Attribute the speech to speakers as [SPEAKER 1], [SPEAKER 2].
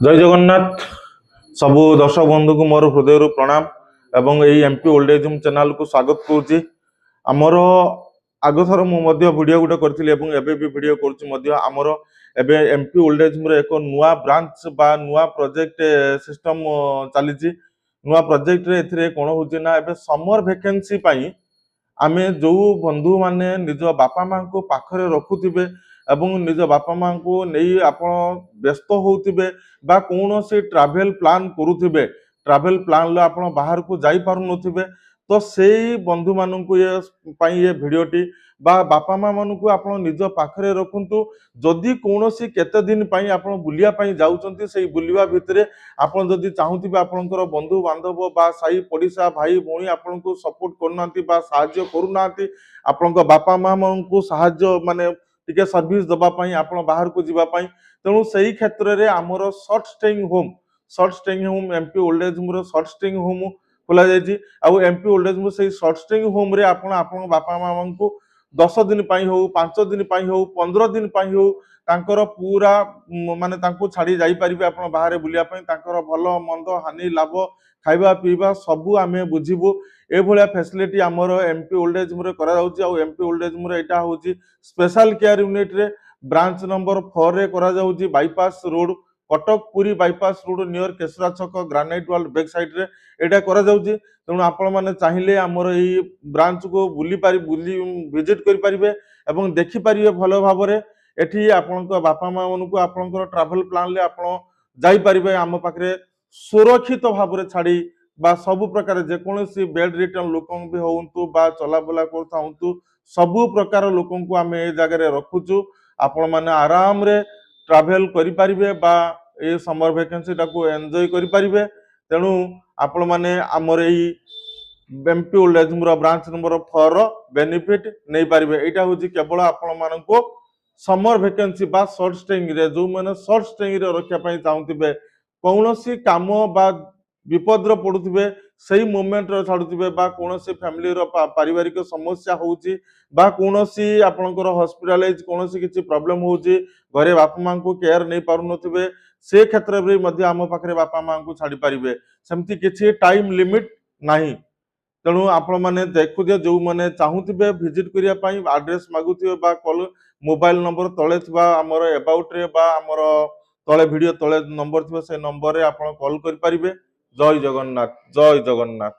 [SPEAKER 1] जय जगन्नाथ सबु दर्शक बंधु को मोर हृदय प्रणाम एवं यही MP old age home channel को स्वागत करुच्ची। आमर आग थर मुझे वीडियो गोटे करी वीडियो करमर एवं एमपी ओल्ड एज होम एक नुआ ब्रांच बा नुआ प्रोजेक्ट सिस्टम चली नुआ प्रोजेक्ट रे कौन हो समर वैकेंसी आमे जो बंधु माने निज बापा माँ को पाखरे रखुथिबे एवं निज बापा माँ को नहीं आपण व्यस्त होउथिबे बा कौन से ट्रैवल प्लान करुथिबे ट्रैवल प्लान लो आपण बाहर को जाई पारु नथिबे तो सेही बंधु माननकु ये भिडियोटी बा बापा माँ माननकु आपण निज पाखरे रखुंतु जदि कौनसी केते दिन पई आपण बुलिया पई जाउचंती सेही बुलिवा भितरे आपण जदि चाहुथिबे आपणकर बंधु बांधव बा साई पड़िशा भाई भौणी आपनको सपोर्ट करूनांती बा साहाय्य करूनांती आपणक बापा माँ माननकु साहाय्य माने टिके सर्विस दबा पई आपण बाहर को जीवा पई तेणु सही क्षेत्र रे हमर short staying home MP old age home रो शॉर्ट स्टेइंग होम खोला जायछि आ एमपी ओल्ड एज होम सही शॉर्ट स्टेइंग होम रे आपण बापा माँ को 10 दिन पई हो 5 दिन पई हो 15 दिन पई हो तांकर पूरा माने तांको छाड़ी जाई परिबे आपण बाहर बुलिया पई तांकर भलो मंद हानि लाभ खाइबा पीबा सबु आमे बुझिबु ए भलिया फैसिलिटी हमर एमपी ओल्ड एज होम रे करा जाउछि आ एमपी ओल्ड एज होम रे एटा होछि स्पेशल केयर यूनिट रे ब्रांच नंबर 4 रे करा जाउछि bypass road Cuttack Puri bypass road near Kesara छक ग्रानाइट वाल बैक साइड रे एटा करा जाउछि तेणु आपण माने चाहिए हमर एई ब्रांच को बुली विजिट करि परिबे एवं देखि परिबे भलो भाबरे एठी आपनक बापा माँ मानकु आपनकर ट्रैवल प्लान ले आपण जाई परिबे हम पाखरे सुरक्षित भाबरे छाड़ी बा सब प्रकार जेकोसी बेड रिटर्न लोक भी होंतु बा चलाबुला करथाउंतु सबु प्रकार लोकों को आम ए जगह रखुचु आपण माने आराम रे ट्रैवल करि परिबे बा ए समर वैकेंसी टाको एन्जॉय करि परिबे तेणु आपण माने हमर एई MP old age home branch number 4 रो बेनिफिट नै परिबे एटा होची केवल आपण मानको समर वैकेंसी बा शॉर्ट स्टेइंग रे जो माने शॉर्ट स्टेइंग रे रखिया पई चाहुथिबे कौनसी काम बा विपद पड़ुथिबे सही मोमेंट रो छाडुथिबे बा कोनोसी फैमिली रो पारिवारिक समस्या होउची बा कोनोसी आपनकर हॉस्पिटलाइज कोनोसी किछि प्रॉब्लम होउची घरे बापा माँ को केयर नै पारु नथिबे से क्षेत्र रे मध्ये हम पाखरे बापा माँ को छाडी परिबे सेमति किछि टाइम लिमिट नाही तेणु आपण माने देखुदिया जो माने चाहुथिबे विजिट करिया पई एड्रेस मागुथिबे बा कॉल मोबाइल नंबर तळे थिबा हमर अबाउट रे बा हमर तळे वीडियो तळे नंबर थिबा से नंबर रे आपण कॉल करि परिबे। जय जगन्नाथ जय जगन्नाथ।